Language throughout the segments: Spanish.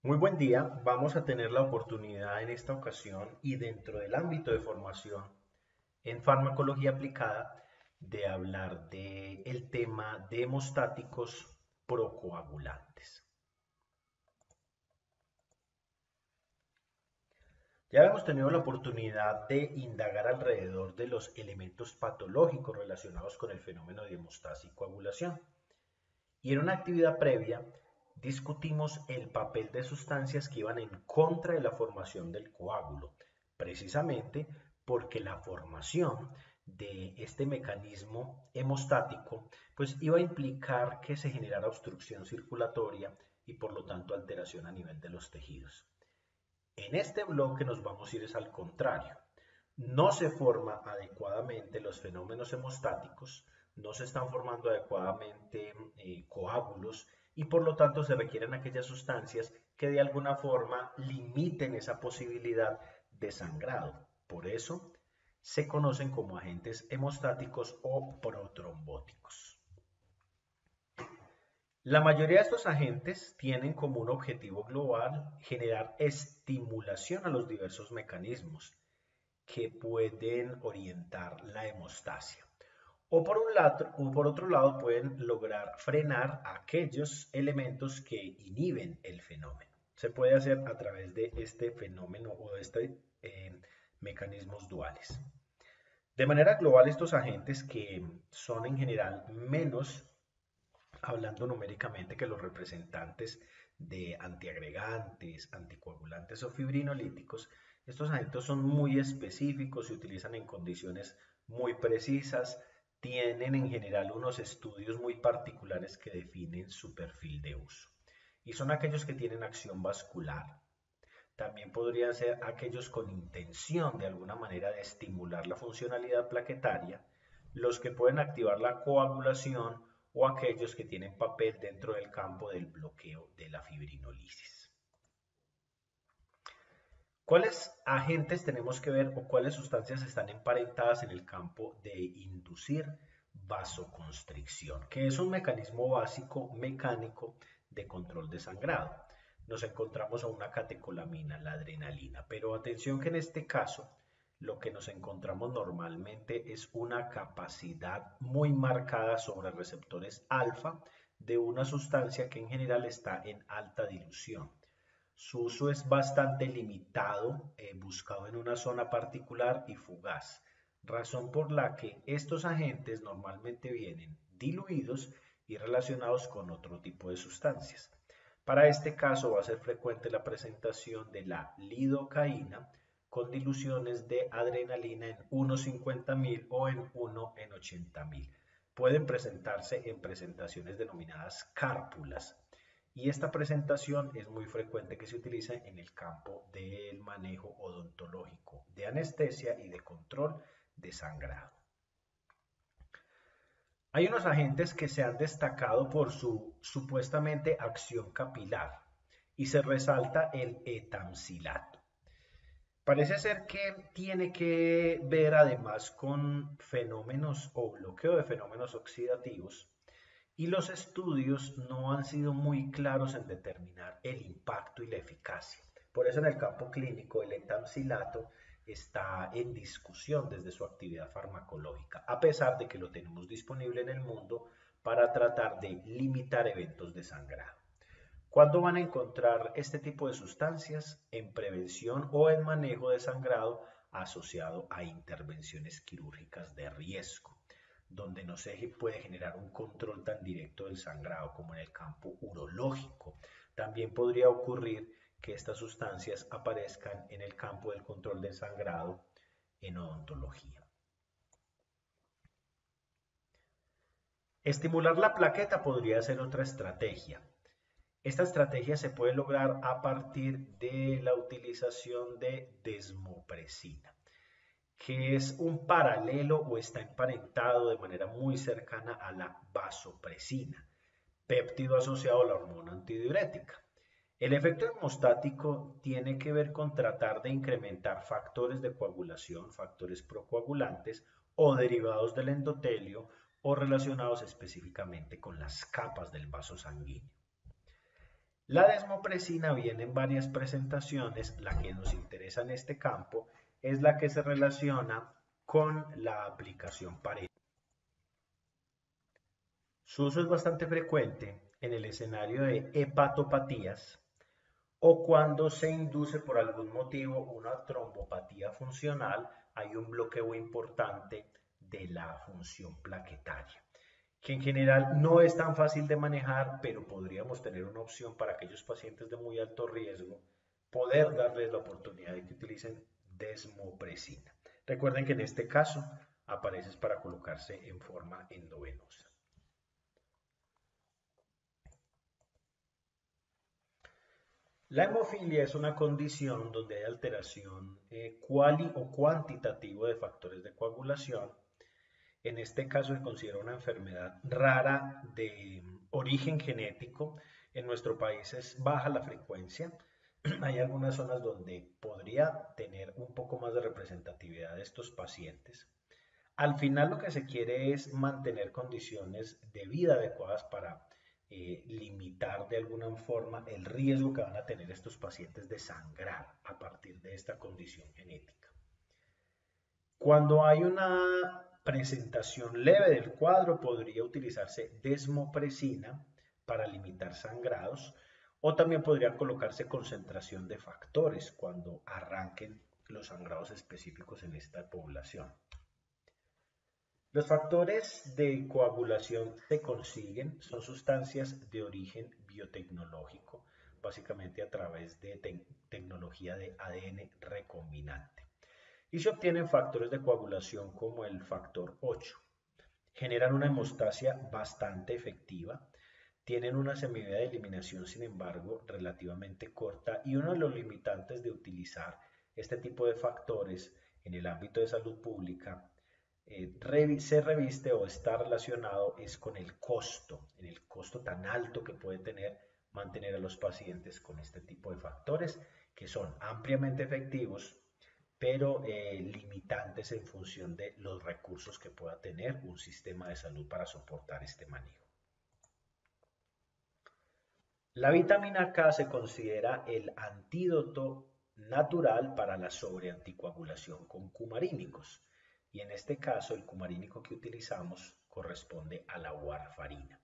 Muy buen día. Vamos a tener la oportunidad en esta ocasión y dentro del ámbito de formación en farmacología aplicada de hablar del tema de hemostáticos procoagulantes. Ya hemos tenido la oportunidad de indagar alrededor de los elementos patológicos relacionados con el fenómeno de hemostasis y coagulación. Y en una actividad previa discutimos el papel de sustancias que iban en contra de la formación del coágulo, precisamente porque la formación de este mecanismo hemostático pues iba a implicar que se generara obstrucción circulatoria y por lo tanto alteración a nivel de los tejidos. En este bloque nos vamos a ir al contrario. No se forma adecuadamente los fenómenos hemostáticos, no se están formando adecuadamente coágulos y por lo tanto se requieren aquellas sustancias que de alguna forma limiten esa posibilidad de sangrado. Por eso se conocen como agentes hemostáticos o protrombóticos. La mayoría de estos agentes tienen como un objetivo global generar estimulación a los diversos mecanismos que pueden orientar la hemostasia. O por otro lado pueden lograr frenar aquellos elementos que inhiben el fenómeno. Se puede hacer a través de este fenómeno o de mecanismos duales. De manera global, estos agentes que son en general menos, hablando numéricamente, que los representantes de antiagregantes, anticoagulantes o fibrinolíticos, estos agentes son muy específicos, se utilizan en condiciones muy precisas, tienen en general unos estudios muy particulares que definen su perfil de uso. Y son aquellos que tienen acción vascular. También podrían ser aquellos con intención de alguna manera de estimular la funcionalidad plaquetaria, los que pueden activar la coagulación o aquellos que tienen papel dentro del campo del bloqueo de la fibrinolisis. ¿Cuáles agentes tenemos que ver o cuáles sustancias están emparentadas en el campo de inducir vasoconstricción, que es un mecanismo básico mecánico de control de sangrado? Nos encontramos a una catecolamina, la adrenalina, pero atención que en este caso lo que nos encontramos normalmente es una capacidad muy marcada sobre receptores alfa de una sustancia que en general está en alta dilución. Su uso es bastante limitado, buscado en una zona particular y fugaz, razón por la que estos agentes normalmente vienen diluidos y relacionados con otro tipo de sustancias. Para este caso va a ser frecuente la presentación de la lidocaína con diluciones de adrenalina en 1,50.000 o en 1 en 80.000. Pueden presentarse en presentaciones denominadas cárpulas y esta presentación es muy frecuente que se utiliza en el campo del manejo odontológico, de anestesia y de control de sangrado. Hay unos agentes que se han destacado por su supuestamente acción capilar y se resalta el etamcilato. Parece ser que tiene que ver además con fenómenos o bloqueo de fenómenos oxidativos y los estudios no han sido muy claros en determinar el impacto y la eficacia. Por eso en el campo clínico el etamcilato está en discusión desde su actividad farmacológica, a pesar de que lo tenemos disponible en el mundo para tratar de limitar eventos de sangrado. ¿Cuándo van a encontrar este tipo de sustancias? En prevención o en manejo de sangrado asociado a intervenciones quirúrgicas de riesgo, donde no se puede generar un control tan directo del sangrado como en el campo urológico. También podría ocurrir que estas sustancias aparezcan en el campo del control del sangrado en odontología. Estimular la plaqueta podría ser otra estrategia. Esta estrategia se puede lograr a partir de la utilización de desmopresina, que es un paralelo o está emparentado de manera muy cercana a la vasopresina, péptido asociado a la hormona antidiurética. El efecto hemostático tiene que ver con tratar de incrementar factores de coagulación, factores procoagulantes o derivados del endotelio o relacionados específicamente con las capas del vaso sanguíneo. La desmopresina viene en varias presentaciones. La que nos interesa en este campo es la que se relaciona con la aplicación parenteral. Su uso es bastante frecuente en el escenario de hepatopatías o cuando se induce por algún motivo una trombopatía funcional, hay un bloqueo importante de la función plaquetaria, que en general no es tan fácil de manejar, pero podríamos tener una opción para aquellos pacientes de muy alto riesgo, poder darles la oportunidad de que utilicen desmopresina. Recuerden que en este caso aparece para colocarse en forma endovenosa. La hemofilia es una condición donde hay alteración cuali o cuantitativo de factores de coagulación. En este caso se considera una enfermedad rara de origen genético. En nuestro país es baja la frecuencia. Hay algunas zonas donde podría tener un poco más de representatividad de estos pacientes. Al final lo que se quiere es mantener condiciones de vida adecuadas para limitar de alguna forma el riesgo que van a tener estos pacientes de sangrar a partir de esta condición genética. Cuando hay una presentación leve del cuadro, podría utilizarse desmopresina para limitar sangrados o también podría colocarse concentración de factores cuando arranquen los sangrados específicos en esta población. Los factores de coagulación se consiguen, son sustancias de origen biotecnológico, básicamente a través de tecnología de ADN recombinante. Y se obtienen factores de coagulación como el factor 8. Generan una hemostasia bastante efectiva, tienen una semivida de eliminación, sin embargo, relativamente corta, y uno de los limitantes de utilizar este tipo de factores en el ámbito de salud pública se reviste o está relacionado es con el costo, en el costo tan alto que puede tener mantener a los pacientes con este tipo de factores que son ampliamente efectivos, pero limitantes en función de los recursos que pueda tener un sistema de salud para soportar este manejo. La vitamina K se considera el antídoto natural para la sobreanticoagulación con cumarínicos. Y en este caso el cumarínico que utilizamos corresponde a la warfarina.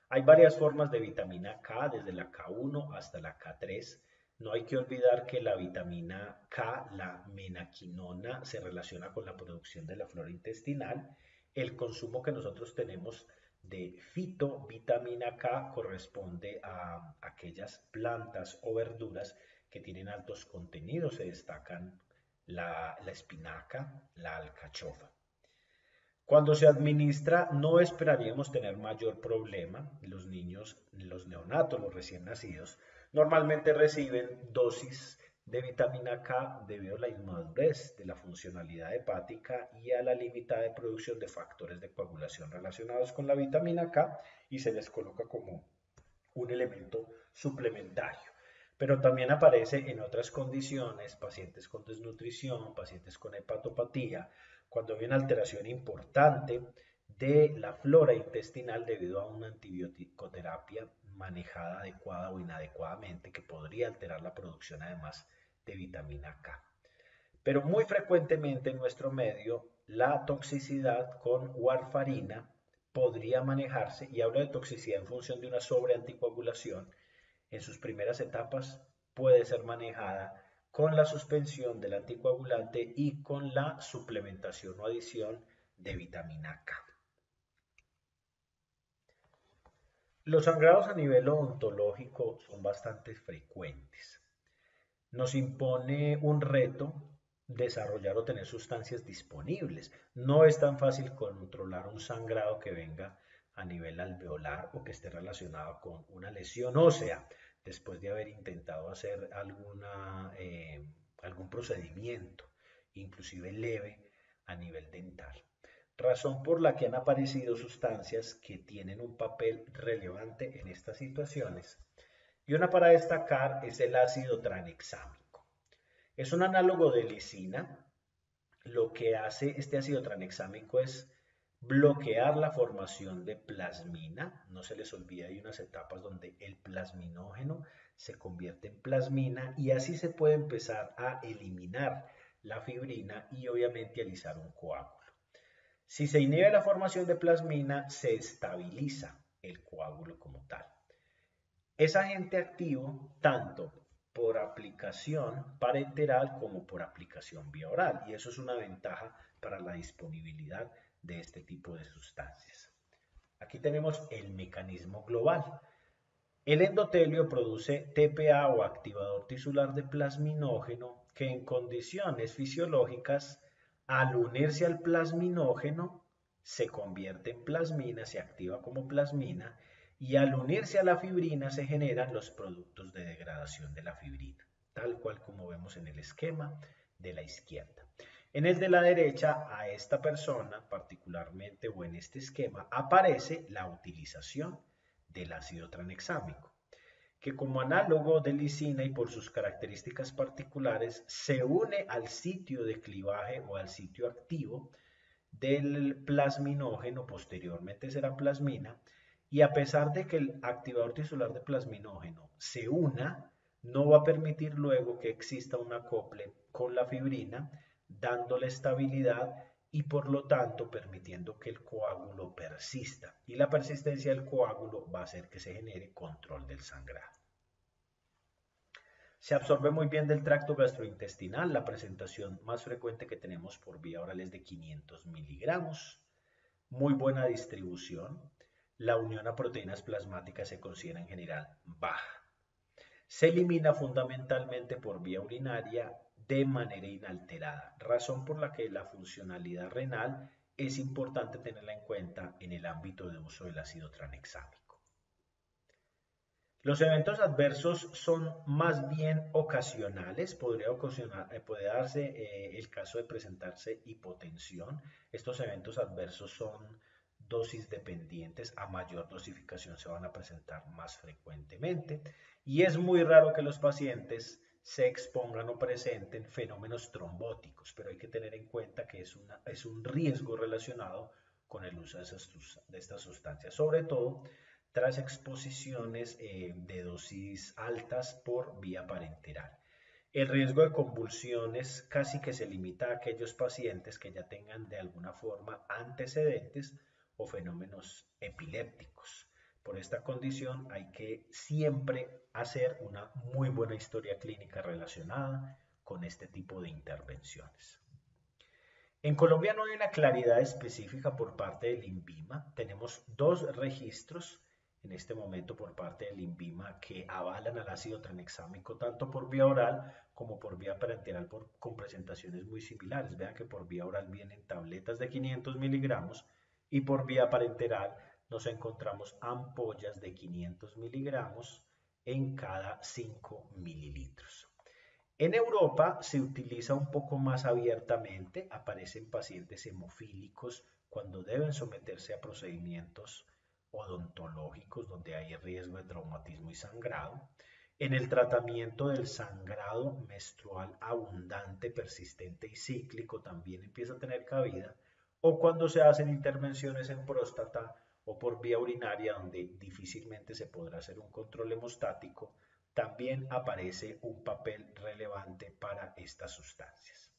Hay varias formas de vitamina K, desde la K1 hasta la K3. No hay que olvidar que la vitamina K, la menaquinona, se relaciona con la producción de la flora intestinal. El consumo que nosotros tenemos de fitovitamina K corresponde a aquellas plantas o verduras que tienen altos contenidos. Se destacan la espinaca, la alcachofa. Cuando se administra no esperaríamos tener mayor problema. Los niños, los neonatos, los recién nacidos, normalmente reciben dosis de vitamina K debido a la inmadurez de la funcionalidad hepática y a la limitada producción de factores de coagulación relacionados con la vitamina K y se les coloca como un elemento suplementario. Pero también aparece en otras condiciones, pacientes con desnutrición, pacientes con hepatopatía, cuando hay una alteración importante de la flora intestinal debido a una antibiótico-terapia manejada adecuada o inadecuadamente que podría alterar la producción además de vitamina K. Pero muy frecuentemente en nuestro medio la toxicidad con warfarina podría manejarse, y hablo de toxicidad en función de una sobreanticoagulación, en sus primeras etapas puede ser manejada con la suspensión del anticoagulante y con la suplementación o adición de vitamina K. Los sangrados a nivel odontológico son bastante frecuentes. Nos impone un reto desarrollar o tener sustancias disponibles. No es tan fácil controlar un sangrado que venga a nivel alveolar o que esté relacionado con una lesión ósea después de haber intentado hacer algún procedimiento, inclusive leve, a nivel dental. Razón por la que han aparecido sustancias que tienen un papel relevante en estas situaciones. Y una para destacar es el ácido tranexámico. Es un análogo de lisina. Lo que hace este ácido tranexámico es bloquear la formación de plasmina. No se les olvide, hay unas etapas donde el plasminógeno se convierte en plasmina y así se puede empezar a eliminar la fibrina y obviamente alisar un coágulo. Si se inhibe la formación de plasmina, se estabiliza el coágulo como tal. Es agente activo tanto por aplicación parenteral como por aplicación vía oral y eso es una ventaja para la disponibilidad de este tipo de sustancias. Aquí tenemos el mecanismo global. El endotelio produce TPA o activador tisular de plasminógeno que en condiciones fisiológicas, al unirse al plasminógeno, se convierte en plasmina, se activa como plasmina y al unirse a la fibrina se generan los productos de degradación de la fibrina, tal cual como vemos en el esquema de la izquierda. En el de la derecha, a esta persona particularmente o en este esquema, aparece la utilización del ácido tranexámico, que como análogo de lisina y por sus características particulares se une al sitio de clivaje o al sitio activo del plasminógeno, posteriormente será plasmina, y a pesar de que el activador tisular de plasminógeno se una, no va a permitir luego que exista un acople con la fibrina, dándole estabilidad y por lo tanto permitiendo que el coágulo persista. Y la persistencia del coágulo va a hacer que se genere control del sangrado. Se absorbe muy bien del tracto gastrointestinal. La presentación más frecuente que tenemos por vía oral es de 500 miligramos. Muy buena distribución. La unión a proteínas plasmáticas se considera en general baja. Se elimina fundamentalmente por vía urinaria de manera inalterada, razón por la que la funcionalidad renal es importante tenerla en cuenta en el ámbito de uso del ácido tranexámico. Los eventos adversos son más bien ocasionales, puede darse el caso de presentarse hipotensión. Estos eventos adversos son dosis dependientes, a mayor dosificación se van a presentar más frecuentemente y es muy raro que los pacientes se expongan o presenten fenómenos trombóticos, pero hay que tener en cuenta que es un riesgo relacionado con el uso de estas sustancias, sobre todo tras exposiciones de dosis altas por vía parenteral. El riesgo de convulsiones casi que se limita a aquellos pacientes que ya tengan de alguna forma antecedentes o fenómenos epilépticos. Por esta condición hay que siempre hacer una muy buena historia clínica relacionada con este tipo de intervenciones. En Colombia no hay una claridad específica por parte del INVIMA. Tenemos dos registros en este momento por parte del INVIMA que avalan al ácido tranexámico tanto por vía oral como por vía parenteral con presentaciones muy similares. Vean que por vía oral vienen tabletas de 500 miligramos y por vía parenteral nos encontramos ampollas de 500 miligramos en cada 5 mililitros. En Europa se utiliza un poco más abiertamente, aparecen pacientes hemofílicos cuando deben someterse a procedimientos odontológicos donde hay riesgo de traumatismo y sangrado. En el tratamiento del sangrado menstrual abundante, persistente y cíclico también empieza a tener cabida, o cuando se hacen intervenciones en próstata o por vía urinaria donde difícilmente se podrá hacer un control hemostático, también aparece un papel relevante para estas sustancias.